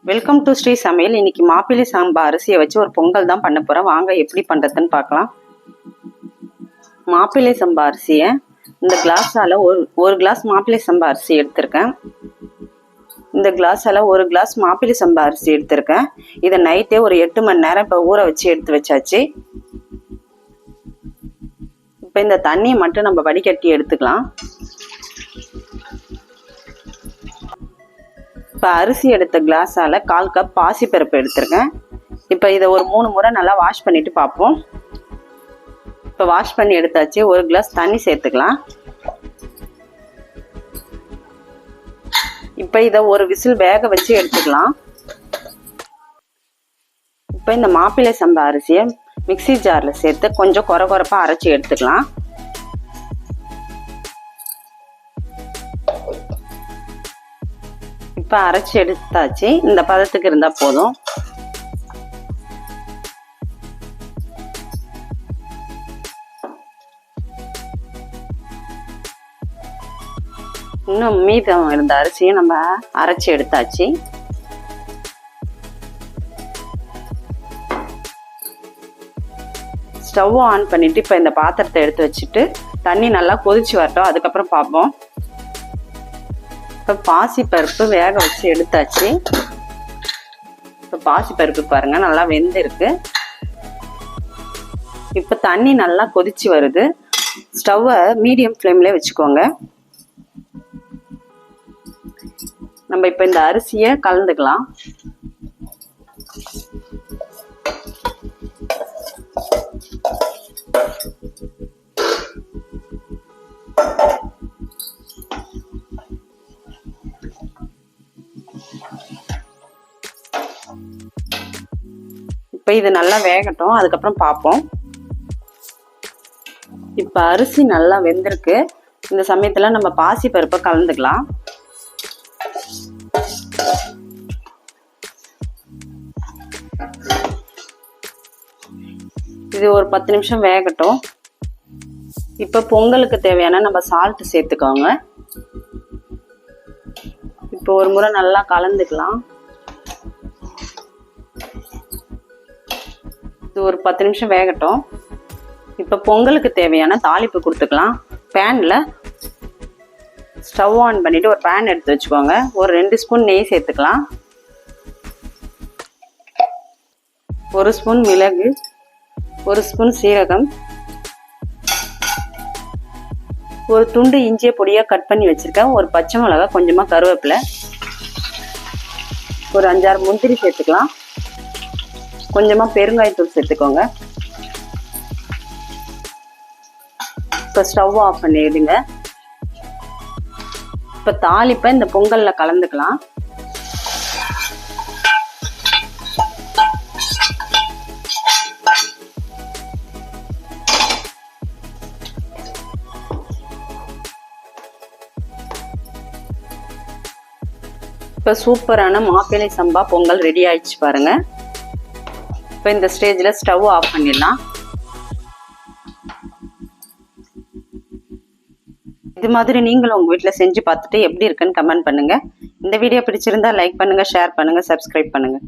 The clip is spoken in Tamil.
வெல்கம் டு ஸ்ரீ சமையல். இன்னைக்கு மாப்பிள்ளை சம்பா அரிசியை வச்சு ஒரு பொங்கல் தான் பண்ண போகிறேன். வாங்க எப்படி பண்ணுறதுன்னு பார்க்கலாம். மாப்பிள்ளை சம்பா அரிசியை இந்த கிளாஸால் ஒரு கிளாஸ் மாப்பிள்ளை சம்பா அரிசி எடுத்திருக்கேன். இந்த கிளாஸால் ஒரு கிளாஸ் மாப்பிள்ளை சம்பா அரிசி எடுத்திருக்கேன். இதை நைட்டே ஒரு 8 மணி நேரம் இப்போ ஊற வச்சு எடுத்து வச்சாச்சு. இப்போ இந்த தண்ணியை மட்டும் நம்ம வடிகட்டி எடுத்துக்கலாம். இப்போ அரிசி எடுத்த கிளாஸால் 1/4 கப் பாசிப்பருப்பு எடுத்திருக்கேன். இப்போ இதை ஒரு 3 முறை நல்லா வாஷ் பண்ணிட்டு பார்ப்போம். இப்போ வாஷ் பண்ணி எடுத்தாச்சு. ஒரு கிளாஸ் தண்ணி சேர்த்துக்கலாம். இப்போ இதை ஒரு விசில் வேக வச்சு எடுத்துக்கலாம். இப்போ இந்த மாப்பிள்ளை சம்பா அரிசியை மிக்சி ஜாரில் சேர்த்து கொஞ்சம் கொரகொரப்பாக அரைச்சி எடுத்துக்கலாம். இப்போ அரைச்சி எடுத்தாச்சு. இந்த பதத்துக்கு இருந்தால் போதும். இன்னும் மீதம் இருந்த அரிசியும் நம்ம அரைச்சி எடுத்தாச்சு. ஸ்டவ் ஆன் பண்ணிட்டு இப்போ இந்த பாத்திரத்தை எடுத்து வச்சுட்டு தண்ணி நல்லா கொதிச்சு வரட்டும், அதுக்கப்புறம் பார்ப்போம். இப்போ பாசிப்பருப்பு வேக வச்சு எடுத்தாச்சு. இப்போ பாசிப்பருப்பு பாருங்க நல்லா வெந்திருக்கு. இப்போ தண்ணி நல்லா கொதிச்சு வருது. ஸ்டவ்வை மீடியம் ஃப்ளேம்லேயே வச்சுக்கோங்க. நம்ம இப்போ இந்த அரிசியை கலந்துக்கலாம். இப்போ இது நல்லா வேகட்டும், அதுக்கப்புறம் பார்ப்போம். இப்போ அரிசி நல்லா வெந்திருக்கு. இந்த சமயத்தில் நம்ம பாசி பருப்பை கலந்துக்கலாம். இது ஒரு 10 நிமிஷம் வேகட்டும். இப்போ பொங்கலுக்கு தேவையான நம்ம சால்ட் சேர்த்துக்கோங்க. இப்போ ஒரு முறை நல்லா கலந்துக்கலாம். இது ஒரு 10 நிமிஷம் வேகட்டும். இப்போ பொங்கலுக்கு தேவையான தாளிப்பு கொடுத்துக்கலாம். பேனில் ஸ்டவ் ஆன் பண்ணிவிட்டு ஒரு பேன் எடுத்து வச்சுக்கோங்க. ஒரு 2 ஸ்பூன் நெய் சேர்த்துக்கலாம். 1 ஸ்பூன் மிளகு, 1 ஸ்பூன் சீரகம், ஒரு துண்டு இஞ்சியை பொடியாக கட் பண்ணி வச்சுருக்கேன், ஒரு பச்சை மிளகாய், கொஞ்சமாக கருவேப்பிலை, ஒரு 5-6 முந்திரி சேர்த்துக்கலாம். கொஞ்சமாக பெருங்காயத்தூள் சேர்த்துக்கோங்க. இப்போ ஸ்டவ் ஆஃப் பண்ணிடுங்க. இப்போ தாளிப்பை இந்த பொங்கலில் கலந்துக்கலாம். இப்போ சூப்பரான மாப்பிள்ளை சம்பா பொங்கல் ரெடி ஆயிடுச்சு பாருங்க. இப்போ இந்த ஸ்டேஜில் ஸ்டவ் ஆஃப் பண்ணிடலாம். இது மாதிரி நீங்களும் உங்கள் வீட்டில் செஞ்சு பார்த்துட்டு எப்படி இருக்குன்னு கமெண்ட் பண்ணுங்கள். இந்த வீடியோ பிடிச்சிருந்தா லைக் பண்ணுங்கள், ஷேர் பண்ணுங்கள், சப்ஸ்கிரைப் பண்ணுங்கள்.